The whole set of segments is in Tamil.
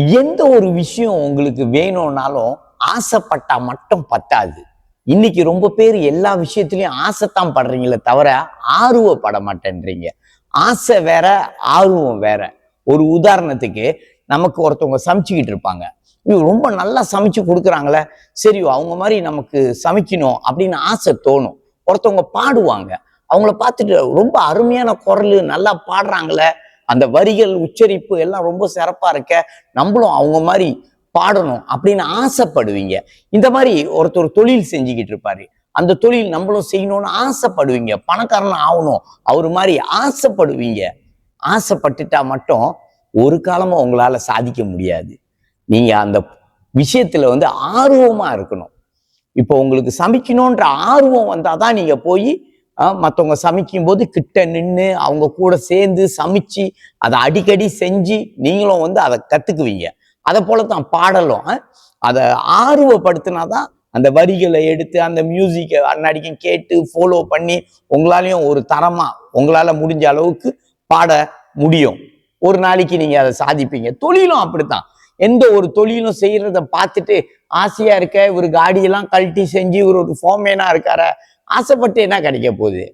எந்த ஒரு விஷயம் உங்களுக்கு வேணும்னாலும் ஆசைப்பட்டா மட்டும் பத்தாது. இன்னைக்கு ரொம்ப பேர் எல்லா விஷயத்திலயும் ஆசைத்தான் படுறீங்களே தவிர ஆர்வப்பட மாட்டேன்றீங்க. ஆசை வேற, ஆர்வம் வேற. ஒரு உதாரணத்துக்கு, நமக்கு ஒருத்தவங்க சமைச்சுக்கிட்டு இருப்பாங்க. ரொம்ப நல்லா சமைச்சு கொடுக்குறாங்களே, சரி அவங்க மாதிரி நமக்கு சமைக்கணும் அப்படின்னு ஆசை தோணும். ஒருத்தவங்க பாடுவாங்க, அவங்கள பார்த்துட்டு ரொம்ப அருமையான குரல், நல்லா பாடுறாங்களே, அந்த வரிகள், உச்சரிப்பு எல்லாம் ரொம்ப சிறப்பா இருக்க, நம்மளும் அவங்க மாதிரி பாடணும் அப்படின்னு ஆசைப்படுவீங்க. இந்த மாதிரி ஒருத்தர் தொழில் செஞ்சுக்கிட்டு இருப்பாரு, அந்த தொழில் நம்மளும் செய்யணும்னு ஆசைப்படுவீங்க. பணக்காரன் ஆகணும் அவரு மாதிரி ஆசைப்படுவீங்க. ஆசைப்பட்டுட்டா மட்டும் ஒரு காலமும் உங்களால சாதிக்க முடியாது. நீங்க அந்த விஷயத்துல ஆர்வமா இருக்கணும். இப்போ உங்களுக்கு சமைக்கணும்ன்ற ஆர்வம் வந்தாதான் நீங்க போய் மற்றவங்க சமைக்கும் போது கிட்ட நின்று அவங்க கூட சேர்ந்து சமைச்சு அதை அடிக்கடி செஞ்சு நீங்களும் அதை கத்துக்குவீங்க. அதை போலதான் பாடலும். அதை ஆர்வப்படுத்தினாதான் அந்த வரிகளை எடுத்து அந்த மியூசிக்கை அன்னடிக்கும் கேட்டு ஃபாலோ பண்ணி உங்களாலையும் ஒரு தரமா உங்களால முடிஞ்ச அளவுக்கு பாட முடியும். ஒரு நாளைக்கு நீங்க அதை சாதிப்பீங்க. தொழிலும் அப்படித்தான். எந்த ஒரு தொழிலும் செய்யறத பார்த்துட்டு ஆசையா இருக்க, ஒரு காடியெல்லாம் கழட்டி செஞ்சு ஒரு ஃபோமேனா இருக்கார, ஆசைப்பட்டு என்ன கிடைக்க போகுது?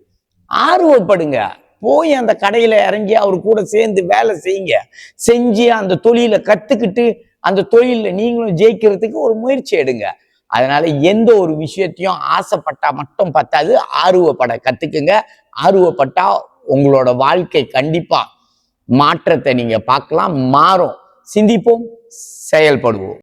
ஆர்வப்படுங்க. போய் அந்த கடையில இறங்கி அவர் கூட சேர்ந்து வேலை செய்யுங்க. செஞ்சு அந்த தொழிலை கத்துக்கிட்டு அந்த தொழில நீங்களும் ஜெயிக்கிறதுக்கு ஒரு முயற்சி எடுங்க. அதனால எந்த ஒரு விஷயத்தையும் ஆசைப்பட்டா மட்டும் பத்தாது, ஆர்வப்பட கத்துக்குங்க. ஆர்வப்பட்டா உங்களோட வாழ்க்கை கண்டிப்பா மாற்றத்தை நீங்க பார்க்கலாம், மாறும். சிந்திப்போம், செயல்படுவோம்.